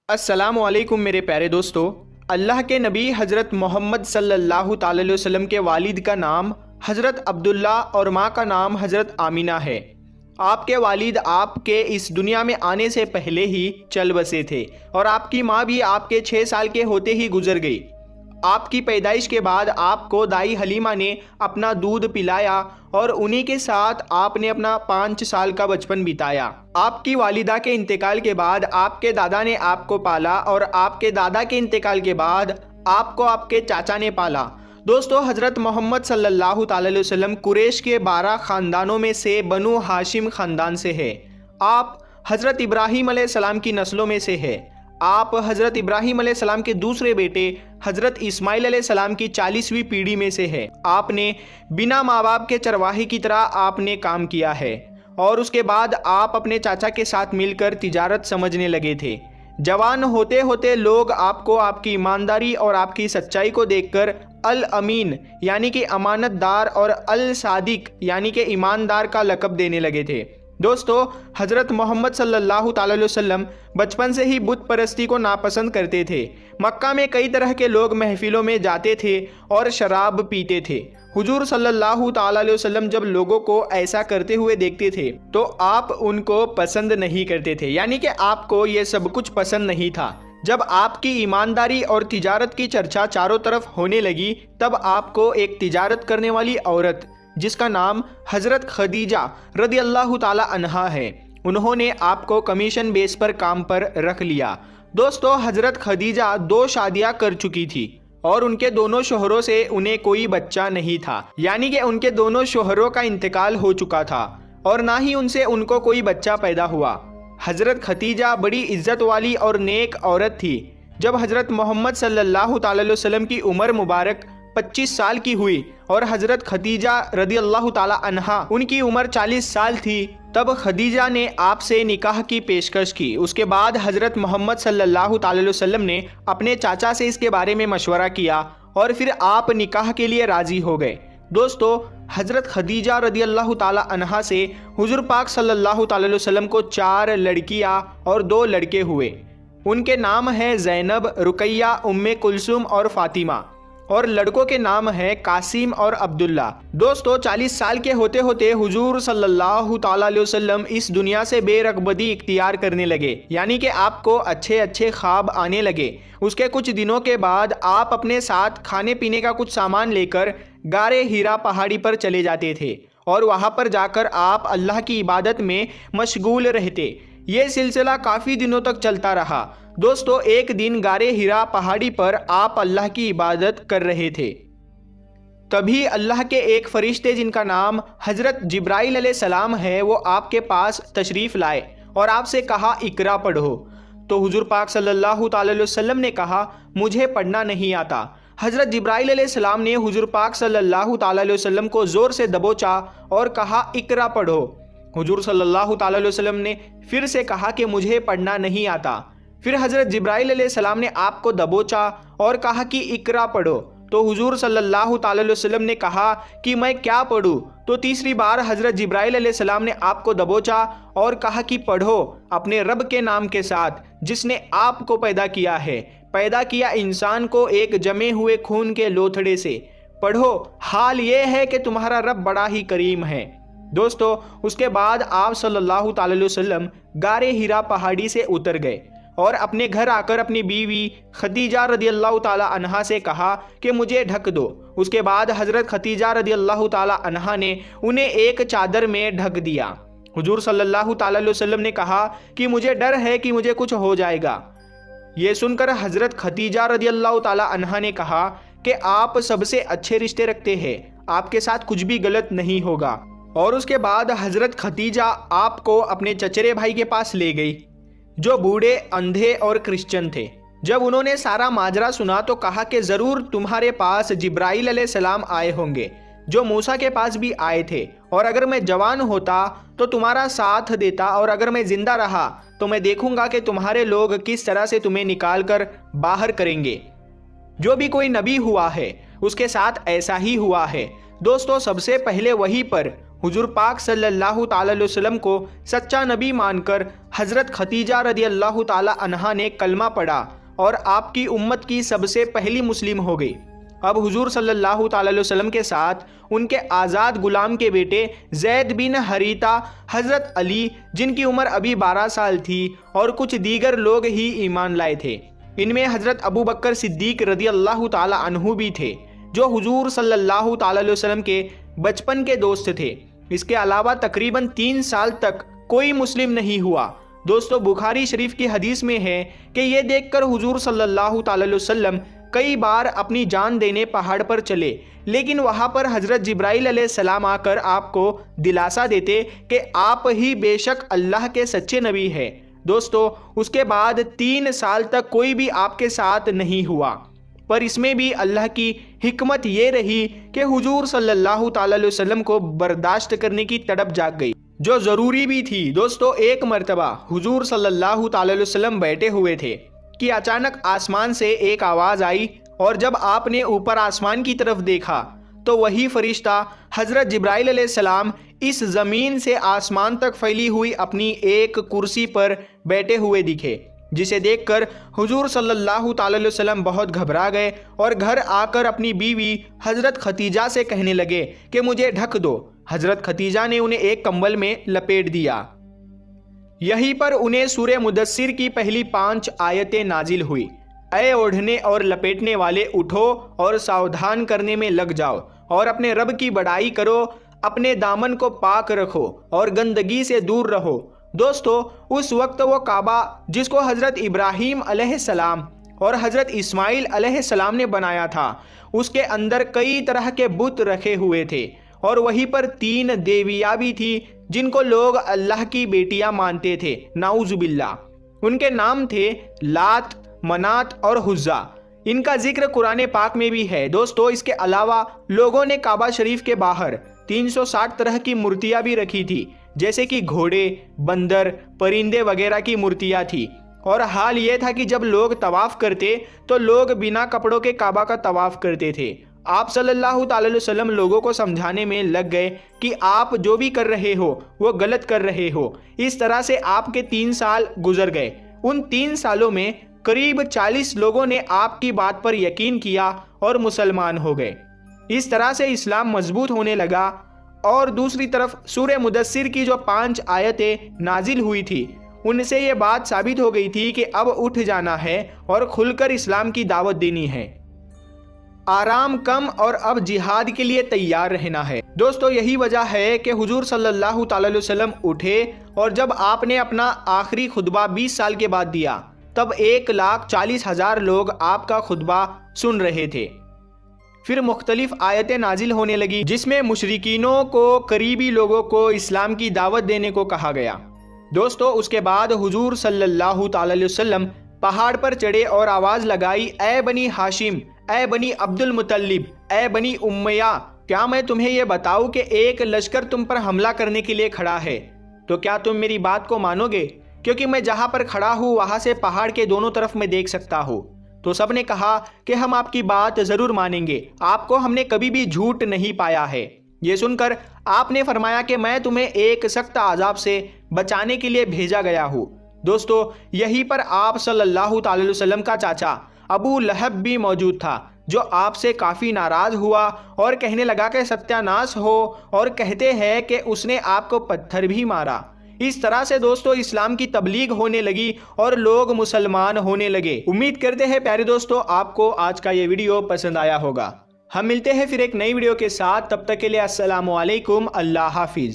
السلام علیکم میرے پیارے دوستو۔ اللہ کے نبی حضرت محمد صلی اللہ تعالی علیہ وسلم کے والد کا نام حضرت عبداللہ اور ماں کا نام حضرت آمینہ ہے۔ آپ کے والد آپ کے اس دنیا میں آنے سے پہلے ہی چل بسے تھے اور آپ کی ماں بھی آپ کے 6 سال کے ہوتے ہی گزر گئی۔ آپ کی پیدائش کے بعد آپ کو دائی حلیمہ نے اپنا دودھ پلایا اور انہی کے ساتھ آپ نے اپنا 5 سال کا بچپن بتایا۔ آپ کی والدہ کے انتقال کے بعد آپ کے دادا نے آپ کو پالا اور آپ کے دادا کے انتقال کے بعد آپ کو آپ کے چاچا نے پالا۔ دوستو، حضرت محمد صلی اللہ تعالی علیہ وسلم قریش کے 12 خاندانوں میں سے بنو ہاشم خاندان سے ہے۔ آپ حضرت ابراہیم علیہ السلام کی نسلوں میں سے ہے۔ آپ حضرت ابراہیم علیہ السلام کے دوسرے بیٹے حضرت اسماعیل علیہ السلام کی 40ویں پیڑھی میں سے ہے۔ آپ نے بنا ماں باپ کے چرواہے کی طرح آپ نے کام کیا ہے اور اس کے بعد آپ اپنے چاچا کے ساتھ مل کر تجارت سمجھنے لگے تھے۔ جوان ہوتے ہوتے لوگ آپ کو آپ کی ایمانداری اور آپ کی سچائی کو دیکھ کر الامین یعنی کہ امانت دار اور الصادق یعنی کہ ایماندار کا لقب دینے لگے تھے۔ دوستو، حضرت محمد صلی اللہ تعالی علیہ وسلم بچپن سے ہی بت پرستی کو ناپسند کرتے تھے۔ مکہ میں کئی طرح کے لوگ محفلوں میں جاتے تھے اور شراب پیتے تھے۔ حضور صلی اللہ تعالی علیہ وسلم جب لوگوں کو ایسا کرتے ہوئے دیکھتے تھے تو آپ ان کو پسند نہیں کرتے تھے، یعنی کہ آپ کو یہ سب کچھ پسند نہیں تھا۔ جب آپ کی ایمانداری اور تجارت کی چرچا چاروں طرف ہونے لگی تب آپ کو ایک تجارت کرنے والی عورت جس کا نام حضرت خدیجہ رضی اللہ تعالی عنہا ہے، انہوں نے آپ کو کمیشن بیس پر کام پر رکھ لیا۔ دوستو، حضرت خدیجہ 2 شادیاں کر چکی تھی اور ان کے دونوں شوہروں سے انہیں کوئی بچہ نہیں تھا، یعنی کہ ان کے دونوں شوہروں کا انتقال ہو چکا تھا اور نہ ہی ان سے ان کو کوئی بچہ پیدا ہوا۔ حضرت خدیجہ بڑی عزت والی اور نیک عورت تھی۔ جب حضرت محمد صلی اللہ تعالی علیہ وسلم کی عمر مبارک 25 سال کی ہوئی اور حضرت خدیجہ رضی اللہ تعالی عنہا ان کی عمر 40 سال تھی تب خدیجہ نے آپ سے نکاح کی پیشکش کی۔ اس کے بعد حضرت محمد صلی اللہ تعالی علیہ وسلم نے اپنے چاچا سے اس کے بارے میں مشورہ کیا اور پھر آپ نکاح کے لیے راضی ہو گئے۔ دوستو، حضرت خدیجہ رضی اللہ تعالی عنہا سے حضور پاک صلی اللہ تعالی علیہ وسلم کو 4 لڑکیاں اور 2 لڑکے ہوئے۔ ان کے نام ہیں زینب، رقیہ، ام کلثوم اور فاطمہ، اور لڑکوں کے نام ہیں قاسم اور عبداللہ۔ دوستو، 40 سال کے ہوتے ہوتے حضور صلی اللہ تعالی علیہ وسلم اس دنیا سے بے رغبتی اختیار کرنے لگے، یعنی کہ آپ کو اچھے خواب آنے لگے۔ اس کے کچھ دنوں کے بعد آپ اپنے ساتھ کھانے پینے کا کچھ سامان لے کر غار ہیرا پہاڑی پر چلے جاتے تھے اور وہاں پر جا کر آپ اللہ کی عبادت میں مشغول رہتے۔ یہ سلسلہ کافی دنوں تک چلتا رہا۔ دوستو، ایک دن غار ہیرا پہاڑی پر آپ اللہ کی عبادت کر رہے تھے، تبھی اللہ کے ایک فرشتے جن کا نام حضرت جبرائیل علیہ السلام ہے وہ آپ کے پاس تشریف لائے اور آپ سے کہا اقرا پڑھو۔ تو حضور پاک صلی اللہ تعالی علیہ وسلم نے کہا مجھے پڑھنا نہیں آتا۔ حضرت جبرائیل علیہ السلام نے حضور پاک صلی اللہ تعالی علیہ وسلم کو زور سے دبوچا اور کہا اقرا پڑھو۔ حضور صلی اللہ تعالی علیہ وسلم نے پھر سے کہا کہ مجھے پڑھنا نہیں آتا۔ پھر حضرت جبرائیل علیہ السلام نے آپ کو دبوچا اور کہا کہ اقرا پڑھو۔ تو حضور صلی اللہ تعالی علیہ وسلم نے کہا کہ میں کیا پڑھوں؟ تو تیسری بار حضرت جبرائیل علیہ السلام نے آپ کو دبوچا اور کہا کہ پڑھو اپنے رب کے نام کے ساتھ جس نے آپ کو پیدا کیا ہے، پیدا کیا انسان کو ایک جمے ہوئے خون کے لوتھڑے سے۔ پڑھو، حال یہ ہے کہ تمہارا رب بڑا ہی کریم ہے۔ دوستو، اس کے بعد آپ صلی اللہ تعالی علیہ وسلم غار ہیرا پہاڑی سے اتر گئے اور اپنے گھر آ کر اپنی بیوی خدیجہ رضی اللہ تعالی عنہا سے کہا کہ مجھے ڈھک دو۔ اس کے بعد حضرت خدیجہ رضی اللہ تعالی عنہا نے انہیں ایک چادر میں ڈھک دیا۔ حضور صلی اللہ تعالی علیہ وسلم نے کہا کہ مجھے ڈر ہے کہ مجھے کچھ ہو جائے گا۔ یہ سن کر حضرت خدیجہ رضی اللہ تعالی عنہا نے کہا کہ آپ سب سے اچھے رشتے رکھتے ہیں، آپ کے ساتھ کچھ بھی غلط نہیں ہوگا۔ اور اس کے بعد حضرت خدیجہ آپ کو اپنے چچرے بھائی کے پاس لے گئی جو بوڑھے، اندھے اور کرسچن تھے۔ جب انہوں نے سارا ماجرا سنا تو کہا کہ ضرور تمہارے پاس جبرائیل علیہ السلام آئے ہوں گے جو موسیٰ کے پاس بھی آئے تھے، اور اگر میں جوان ہوتا تو تمہارا ساتھ دیتا، اور اگر میں زندہ رہا تو میں دیکھوں گا کہ تمہارے لوگ کس طرح سے تمہیں نکال کر باہر کریں گے۔ جو بھی کوئی نبی ہوا ہے اس کے ساتھ ایسا ہی ہوا ہے۔ دوستو سب سے پہلے وہی پر حضور پاک صلی اللہ تعالی علیہ وسلم کو سچا نبی مان کر حضرت خدیجہ رضی اللہ تعالی عنہا نے کلمہ پڑھا اور آپ کی امت کی سب سے پہلی مسلم ہو گئی۔ اب حضور صلی اللہ تعالی علیہ وسلم کے ساتھ ان کے آزاد غلام کے بیٹے زید بن حریثہ، حضرت علی جن کی عمر ابھی 12 سال تھی، اور کچھ دیگر لوگ ہی ایمان لائے تھے۔ ان میں حضرت ابو بکر صدیق رضی اللہ تعالی عنہ بھی تھے، جو حضور صلی اللہ تعالی علیہ وسلم کے بچپن کے دوست تھے۔ اس کے علاوہ تقریباً 3 سال تک کوئی مسلم نہیں ہوا۔ دوستو بخاری شریف کی حدیث میں ہے کہ یہ دیکھ کر حضور صلی اللہ تعالی علیہ وسلم کئی بار اپنی جان دینے پہاڑ پر چلے، لیکن وہاں پر حضرت جبرائیل علیہ السلام آ کر آپ کو دلاسا دیتے کہ آپ ہی بے شک اللہ کے سچے نبی ہیں۔ دوستو اس کے بعد 3 سال تک کوئی بھی آپ کے ساتھ نہیں ہوا، پر اس میں بھی اللہ کی حکمت یہ رہی کہ حضور صلی اللہ تعالی علیہ وسلم کو برداشت کرنے کی تڑپ جاگ گئی، جو ضروری بھی تھی۔ دوستو ایک مرتبہ حضور صلی اللہ تعالی علیہ وسلم بیٹھے ہوئے تھے کہ اچانک آسمان سے ایک آواز آئی، اور جب آپ نے اوپر آسمان کی طرف دیکھا تو وہی فرشتہ حضرت جبرائیل علیہ السلام اس زمین سے آسمان تک پھیلی ہوئی اپنی ایک کرسی پر بیٹھے ہوئے دکھے، جسے دیکھ کر حضور صلی اللہ تعالی علیہ وسلم بہت گھبرا گئے اور گھر آ کر اپنی بیوی حضرت خدیجہ سے کہنے لگے کہ مجھے ڈھک دو۔ حضرت خدیجہ نے انہیں ایک کمبل میں لپیٹ دیا۔ یہیں پر انہیں سورہ مدثر کی پہلی 5 آیتیں نازل ہوئی۔ اے اوڑھنے اور لپیٹنے والے، اٹھو اور ساودھان کرنے میں لگ جاؤ، اور اپنے رب کی بڑائی کرو، اپنے دامن کو پاک رکھو اور گندگی سے دور رہو۔ دوستو اس وقت وہ کعبہ جس کو حضرت ابراہیم علیہ السلام اور حضرت اسماعیل علیہ السلام نے بنایا تھا، اس کے اندر کئی طرح کے بت رکھے ہوئے تھے، اور وہیں پر 3 دیویاں بھی تھی جن کو لوگ اللہ کی بیٹیاں مانتے تھے، نعوذ باللہ۔ ان کے نام تھے لات، منات اور عزا۔ ان کا ذکر قرآن پاک میں بھی ہے۔ دوستو اس کے علاوہ لوگوں نے کعبہ شریف کے باہر 360 طرح کی مورتیاں بھی رکھی تھی، جیسے کہ گھوڑے، بندر، پرندے وغیرہ کی مورتیاں تھی۔ اور حال یہ تھا کہ جب لوگ طواف کرتے تو لوگ بنا کپڑوں کے کعبہ کا طواف کرتے تھے۔ آپ صلی اللہ تعالی علیہ وسلم لوگوں کو سمجھانے میں لگ گئے کہ آپ جو بھی کر رہے ہو وہ غلط کر رہے ہو۔ اس طرح سے آپ کے 3 سال گزر گئے۔ ان 3 سالوں میں قریب 40 لوگوں نے آپ کی بات پر یقین کیا اور مسلمان ہو گئے۔ اس طرح سے اسلام مضبوط ہونے لگا۔ اور دوسری طرف سورہ مدثر کی جو 5 آیتیں نازل ہوئی تھی، ان سے یہ بات ثابت ہو گئی تھی کہ اب اٹھ جانا ہے اور کھل کر اسلام کی دعوت دینی ہے، آرام کم اور اب جہاد کے لیے تیار رہنا ہے۔ دوستو یہی وجہ ہے کہ حضور صلی اللہ تعالی علیہ وسلم اٹھے، اور جب آپ نے اپنا آخری خطبہ 20 سال کے بعد دیا تب 1,40,000 لوگ آپ کا خطبہ سن رہے تھے۔ پھر مختلف آیتیں نازل ہونے لگی جس میں مشرکینوں کو، قریبی لوگوں کو اسلام کی دعوت دینے کو کہا گیا۔ دوستو اس کے بعد حضور صلی اللہ تعالی علیہ وسلم پہاڑ پر چڑھے اور آواز لگائی، اے بنی ہاشم، اے بنی عبد المطلب، اے بنی امیہ، کیا میں تمہیں یہ بتاؤں کہ ایک لشکر تم پر حملہ کرنے کے لیے کھڑا ہے؟ تو کیا تم میری بات کو مانو گے؟ کیونکہ میں جہاں پر کھڑا ہوں وہاں سے پہاڑ کے دونوں طرف میں دیکھ سکتا ہوں۔ تو سب نے کہا کہ ہم آپ کی بات ضرور مانیں گے، آپ کو ہم نے کبھی بھی جھوٹ نہیں پایا ہے۔ یہ سن کر آپ نے فرمایا کہ میں تمہیں ایک سخت عذاب سے بچانے کے لیے بھیجا گیا ہوں۔ دوستو یہیں پر آپ صلی اللہ تعالی علیہ وسلم کا چاچا ابو لہب بھی موجود تھا، جو آپ سے کافی ناراض ہوا اور کہنے لگا کہ ستیہ ناش ہو، اور کہتے ہیں کہ اس نے آپ کو پتھر بھی مارا۔ اس طرح سے دوستو اسلام کی تبلیغ ہونے لگی اور لوگ مسلمان ہونے لگے۔ امید کرتے ہیں پیارے دوستو آپ کو آج کا یہ ویڈیو پسند آیا ہوگا۔ ہم ملتے ہیں پھر ایک نئی ویڈیو کے ساتھ، تب تک کے لیے السلام علیکم، اللہ حافظ۔